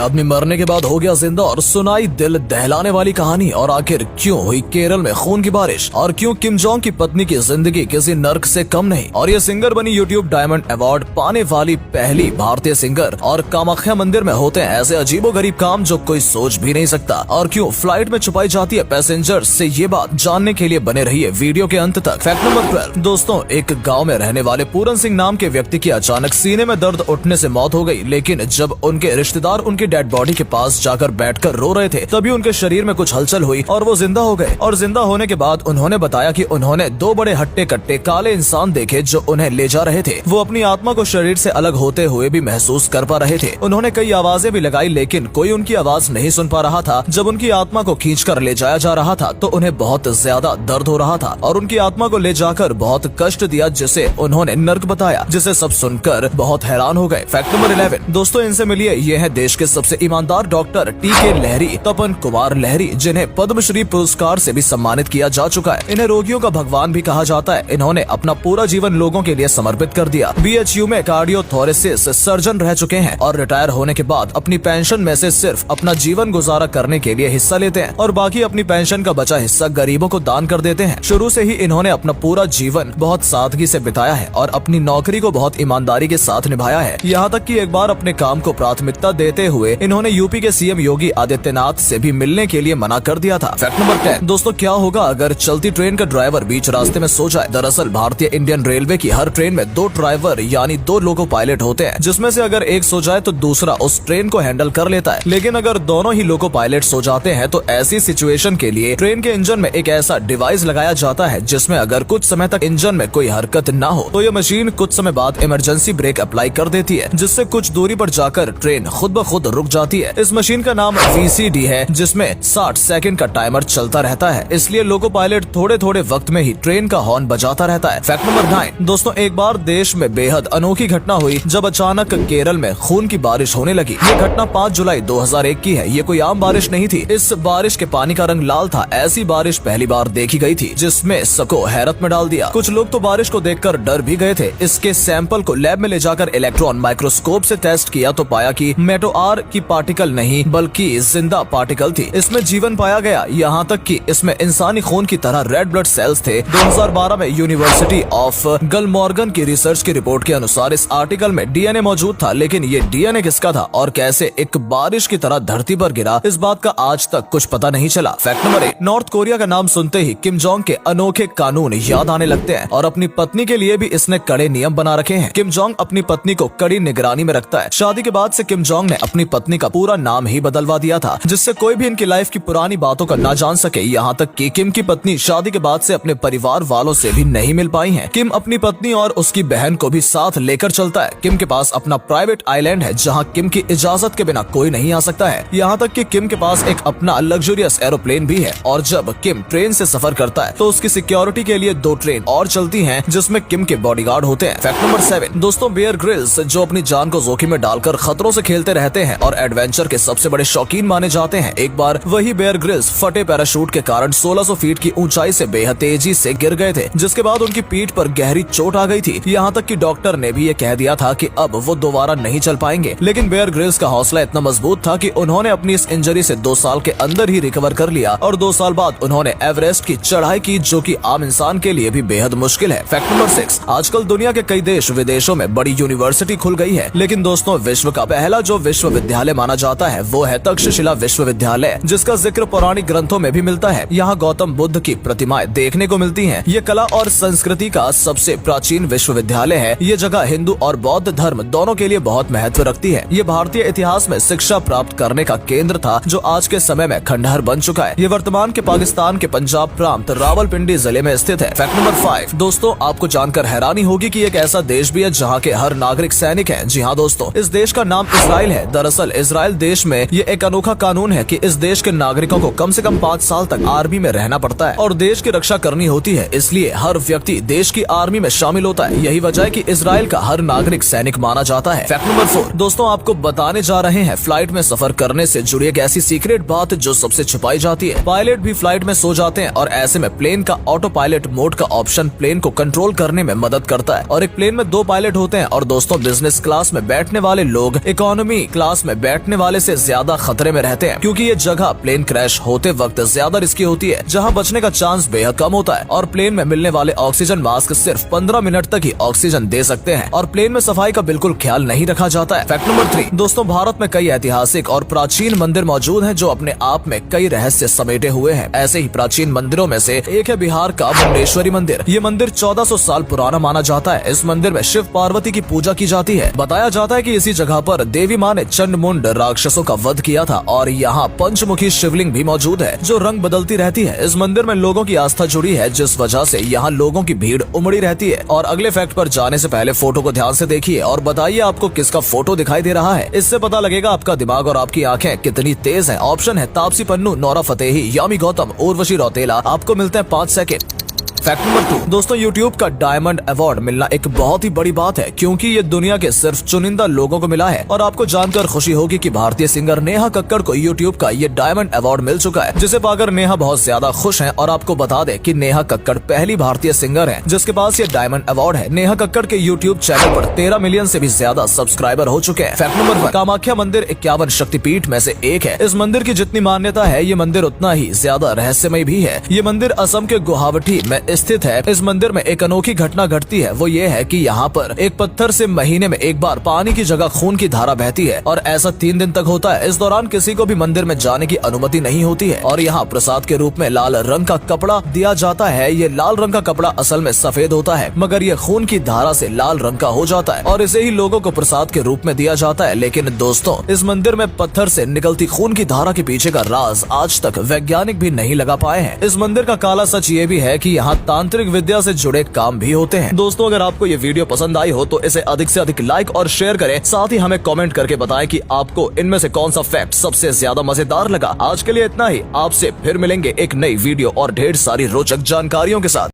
आदमी मरने के बाद हो गया जिंदा और सुनाई दिल दहलाने वाली कहानी। और आखिर क्यों हुई केरल में खून की बारिश और क्यों किम जोंग की पत्नी की जिंदगी किसी नर्क से कम नहीं। और ये सिंगर बनी यूट्यूब डायमंड अवार्ड पाने वाली पहली भारतीय सिंगर। और कामाख्या मंदिर में होते हैं ऐसे अजीबोगरीब काम जो कोई सोच भी नहीं सकता। और क्यों फ्लाइट में छुपाई जाती है पैसेंजर से, ये बात जानने के लिए बने रहिए वीडियो के अंत तक। फैक्ट नंबर 12 दोस्तों, एक गाँव में रहने वाले पूरन सिंह नाम के व्यक्ति की अचानक सीने में दर्द उठने से मौत हो गई। लेकिन जब उनके रिश्तेदार उनकी डेड बॉडी के पास जाकर बैठकर रो रहे थे तभी उनके शरीर में कुछ हलचल हुई और वो जिंदा हो गए। और जिंदा होने के बाद उन्होंने बताया कि उन्होंने दो बड़े हट्टे कट्टे काले इंसान देखे जो उन्हें ले जा रहे थे। वो अपनी आत्मा को शरीर से अलग होते हुए भी महसूस कर पा रहे थे। उन्होंने कई आवाजें भी लगाई लेकिन कोई उनकी आवाज नहीं सुन पा रहा था। जब उनकी आत्मा को खींचकर ले जाया जा रहा था तो उन्हें बहुत ज्यादा दर्द हो रहा था और उनकी आत्मा को ले जाकर बहुत कष्ट दिया जिसे उन्होंने नर्क बताया, जिसे सब सुनकर बहुत हैरान हो गए। फैक्ट नंबर 11 दोस्तों, इनसे मिलिए, ये है देश के सबसे ईमानदार डॉक्टर टी.के. लहरी, तपन कुमार लहरी, जिन्हें पद्मश्री पुरस्कार से भी सम्मानित किया जा चुका है। इन्हें रोगियों का भगवान भी कहा जाता है। इन्होंने अपना पूरा जीवन लोगों के लिए समर्पित कर दिया। BHU में कार्डियोथोरेसिस सर्जन रह चुके हैं और रिटायर होने के बाद अपनी पेंशन में से सिर्फ अपना जीवन गुजारा करने के लिए हिस्सा लेते हैं और बाकी अपनी पेंशन का बचा हिस्सा गरीबों को दान कर देते हैं। शुरू से ही इन्होंने अपना पूरा जीवन बहुत सादगी से बिताया है और अपनी नौकरी को बहुत ईमानदारी के साथ निभाया है। यहाँ तक कि एक बार अपने काम को प्राथमिकता देते हुए इन्होंने यूपी के CM योगी आदित्यनाथ से भी मिलने के लिए मना कर दिया था। फैक्ट नंबर 10 दोस्तों, क्या होगा अगर चलती ट्रेन का ड्राइवर बीच रास्ते में सो जाए। दरअसल भारतीय इंडियन रेलवे की हर ट्रेन में 2 ड्राइवर यानी 2 लोको पायलट होते हैं, जिसमें से अगर एक सो जाए तो दूसरा उस ट्रेन को हैंडल कर लेता है। लेकिन अगर दोनों ही लोको पायलट सो जाते हैं तो ऐसी सिचुएशन के लिए ट्रेन के इंजन में एक ऐसा डिवाइस लगाया जाता है जिसमें अगर कुछ समय तक इंजन में कोई हरकत न हो तो ये मशीन कुछ समय बाद इमरजेंसी ब्रेक अप्लाई कर देती है, जिससे कुछ दूरी पर जाकर ट्रेन खुद ब खुद रुक जाती है। इस मशीन का नाम VCD है, जिसमें 60 सेकंड का टाइमर चलता रहता है। इसलिए लोको पायलट थोड़े थोड़े वक्त में ही ट्रेन का हॉर्न बजाता रहता है। फैक्ट नंबर 9 दोस्तों, एक बार देश में बेहद अनोखी घटना हुई जब अचानक केरल में खून की बारिश होने लगी। ये घटना 5 जुलाई 2001 की है। ये कोई आम बारिश नहीं थी। इस बारिश के पानी का रंग लाल था। ऐसी बारिश पहली बार देखी गई थी जिसमें सबको हैरत में डाल दिया। कुछ लोग तो बारिश को देखकर डर भी गए थे। इसके सैंपल को लैब में ले जाकर इलेक्ट्रॉन माइक्रोस्कोप से टेस्ट किया तो पाया कि मेटोआर की पार्टिकल नहीं बल्कि जिंदा पार्टिकल थी। इसमें जीवन पाया गया, यहाँ तक कि इसमें इंसानी खून की तरह रेड ब्लड सेल्स थे। 2012 में यूनिवर्सिटी ऑफ गलमॉर्गन की रिसर्च की रिपोर्ट के अनुसार इस आर्टिकल में DNA मौजूद था। लेकिन ये DNA किसका था और कैसे एक बारिश की तरह धरती पर गिरा, इस बात का आज तक कुछ पता नहीं चला। फैक्ट नंबर 8 नॉर्थ कोरिया का नाम सुनते ही किम जोंग के अनोखे कानून याद आने लगते हैं और अपनी पत्नी के लिए भी इसने कड़े नियम बना रखे हैं। किम जोंग अपनी पत्नी को कड़ी निगरानी में रखता है। शादी के बाद से किम जोंग ने अपनी पत्नी का पूरा नाम ही बदलवा दिया था, जिससे कोई भी इनकी लाइफ की पुरानी बातों का ना जान सके। यहाँ तक कि किम की पत्नी शादी के बाद से अपने परिवार वालों से भी नहीं मिल पाई है। किम अपनी पत्नी और उसकी बहन को भी साथ लेकर चलता है। किम के पास अपना प्राइवेट आइलैंड है जहाँ किम की इजाजत के बिना कोई नहीं आ सकता है। यहाँ तक कि किम के पास एक अपना लग्जरियस एरोप्लेन भी है और जब किम ट्रेन से सफर करता है तो उसकी सिक्योरिटी के लिए 2 ट्रेन और चलती हैं जिसमें किम के बॉडीगार्ड होते हैं। फैक्ट नंबर 7 दोस्तों, बेयर ग्रिल्स जो अपनी जान को जोखिम में डालकर खतरों से खेलते रहते हैं और एडवेंचर के सबसे बड़े शौकीन माने जाते हैं। एक बार वही बेयर ग्रिल्स फटे पैराशूट के कारण 1600 फीट की ऊंचाई से बेहद तेजी से गिर गए थे, जिसके बाद उनकी पीठ पर गहरी चोट आ गई थी। यहाँ तक कि डॉक्टर ने भी ये कह दिया था कि अब वो दोबारा नहीं चल पाएंगे। लेकिन बेयर ग्रिल्स का हौसला इतना मजबूत था कि उन्होंने अपनी इस इंजरी से 2 साल के अंदर ही रिकवर कर लिया और 2 साल बाद उन्होंने एवरेस्ट की चढ़ाई की, जो कि आम इंसान के लिए भी बेहद मुश्किल है। फैक्ट नंबर 6 आजकल दुनिया के कई देश विदेशों में बड़ी यूनिवर्सिटी खुल गई है, लेकिन दोस्तों विश्व का पहला जो विश्वविद्यालय माना जाता है वो है तक्षशिला विश्वविद्यालय, जिसका जिक्र पौराणिक ग्रंथों में भी मिलता है। यहाँ गौतम बुद्ध की प्रतिमाएं देखने को मिलती हैं। ये कला और संस्कृति का सबसे प्राचीन विश्वविद्यालय है। ये जगह हिंदू और बौद्ध धर्म दोनों के लिए बहुत महत्व रखती है। ये भारतीय इतिहास में शिक्षा प्राप्त करने का केंद्र था जो आज के समय में खंडहर बन चुका है। ये वर्तमान के पाकिस्तान के पंजाब प्रांत रावलपिंडी जिले में स्थित है। फैक्ट नंबर 5 दोस्तों, आपको जानकर हैरानी होगी कि एक ऐसा देश भी है जहाँ के हर नागरिक सैनिक है। जी हाँ दोस्तों, इस देश का नाम इजराइल है। दरअसल इजराइल देश में ये एक अनोखा कानून है कि इस देश के नागरिकों को कम से कम 5 साल तक आर्मी में रहना पड़ता है और देश की रक्षा करनी होती है। इसलिए हर व्यक्ति देश की आर्मी में शामिल होता है। यही वजह है कि इजराइल का हर नागरिक सैनिक माना जाता है। फैक्ट नंबर 4 दोस्तों, आपको बताने जा रहे हैं फ्लाइट में सफर करने से जुड़ी एक ऐसी सीक्रेट बात जो सबसे छुपाई जाती है। पायलट भी फ्लाइट में सो जाते हैं और ऐसे में प्लेन का ऑटो पायलट मोड का ऑप्शन प्लेन को कंट्रोल करने में मदद करता है। और एक प्लेन में 2 पायलट होते हैं और दोस्तों बिजनेस क्लास में बैठने वाले लोग इकोनॉमी क्लास में में बैठने वाले से ज्यादा खतरे में रहते हैं, क्योंकि ये जगह प्लेन क्रैश होते वक्त ज्यादा रिस्की होती है, जहाँ बचने का चांस बेहद कम होता है। और प्लेन में मिलने वाले ऑक्सीजन मास्क सिर्फ 15 मिनट तक ही ऑक्सीजन दे सकते हैं, और प्लेन में सफाई का बिल्कुल ख्याल नहीं रखा जाता है। फैक्ट नंबर 3 दोस्तों, भारत में कई ऐतिहासिक और प्राचीन मंदिर मौजूद हैं जो अपने आप में कई रहस्य समेटे हुए हैं। ऐसे ही प्राचीन मंदिरों में से एक है बिहार का मुंडेश्वरी मंदिर। ये मंदिर 1400 साल पुराना माना जाता है। इस मंदिर में शिव पार्वती की पूजा की जाती है। बताया जाता है कि इसी जगह पर देवी माँ ने चंड मुंड राक्षसों का वध किया था, और यहाँ पंचमुखी शिवलिंग भी मौजूद है जो रंग बदलती रहती है। इस मंदिर में लोगों की आस्था जुड़ी है, जिस वजह से यहाँ लोगों की भीड़ उमड़ी रहती है। और अगले फैक्ट पर जाने से पहले फोटो को ध्यान से देखिए और बताइए आपको किसका फोटो दिखाई दे रहा है। इससे पता लगेगा आपका दिमाग और आपकी आंखें कितनी तेज हैं। ऑप्शन है तापसी पन्नू, नोरा फतेही, यामी गौतम, उर्वशी रौतेला। आपको मिलते हैं 5 सेकेंड। फैक्ट नंबर 2 दोस्तों, YouTube का डायमंड अवार्ड मिलना एक बहुत ही बड़ी बात है, क्योंकि ये दुनिया के सिर्फ चुनिंदा लोगों को मिला है। और आपको जानकर खुशी होगी कि भारतीय सिंगर नेहा कक्कड़ को YouTube का ये डायमंड अवार्ड मिल चुका है, जिसे पाकर नेहा बहुत ज्यादा खुश हैं। और आपको बता दें कि नेहा कक्कड़ पहली भारतीय सिंगर है जिसके पास ये डायमंड अवार्ड है। नेहा कक्कड़ के YouTube चैनल पर 13 मिलियन से भी ज्यादा सब्सक्राइबर हो चुके हैं। फैक्ट नंबर 1 कामाख्या मंदिर 51 शक्तिपीठ में से एक है। इस मंदिर की जितनी मान्यता है, ये मंदिर उतना ही ज्यादा रहस्यमय भी है। ये मंदिर असम के गुवाहाटी में स्थित है। इस मंदिर में एक अनोखी घटना घटती है, वो ये है कि यहाँ पर एक पत्थर से महीने में एक बार पानी की जगह खून की धारा बहती है, और ऐसा 3 दिन तक होता है। इस दौरान किसी को भी मंदिर में जाने की अनुमति नहीं होती है। और यहाँ प्रसाद के रूप में लाल रंग का कपड़ा दिया जाता है। ये लाल रंग का कपड़ा असल में सफेद होता है, मगर ये खून की धारा से लाल रंग का हो जाता है, और इसे ही लोगों को प्रसाद के रूप में दिया जाता है। लेकिन दोस्तों, इस मंदिर में पत्थर से निकलती खून की धारा के पीछे का राज आज तक वैज्ञानिक भी नहीं लगा पाए हैं। इस मंदिर का काला सच ये भी है कि यहाँ तांत्रिक विद्या से जुड़े काम भी होते हैं। दोस्तों, अगर आपको ये वीडियो पसंद आई हो तो इसे अधिक से अधिक लाइक और शेयर करें। साथ ही हमें कमेंट करके बताएं कि आपको इनमें से कौन सा फैक्ट सबसे ज्यादा मजेदार लगा। आज के लिए इतना ही। आपसे फिर मिलेंगे एक नई वीडियो और ढेर सारी रोचक जानकारियों के साथ।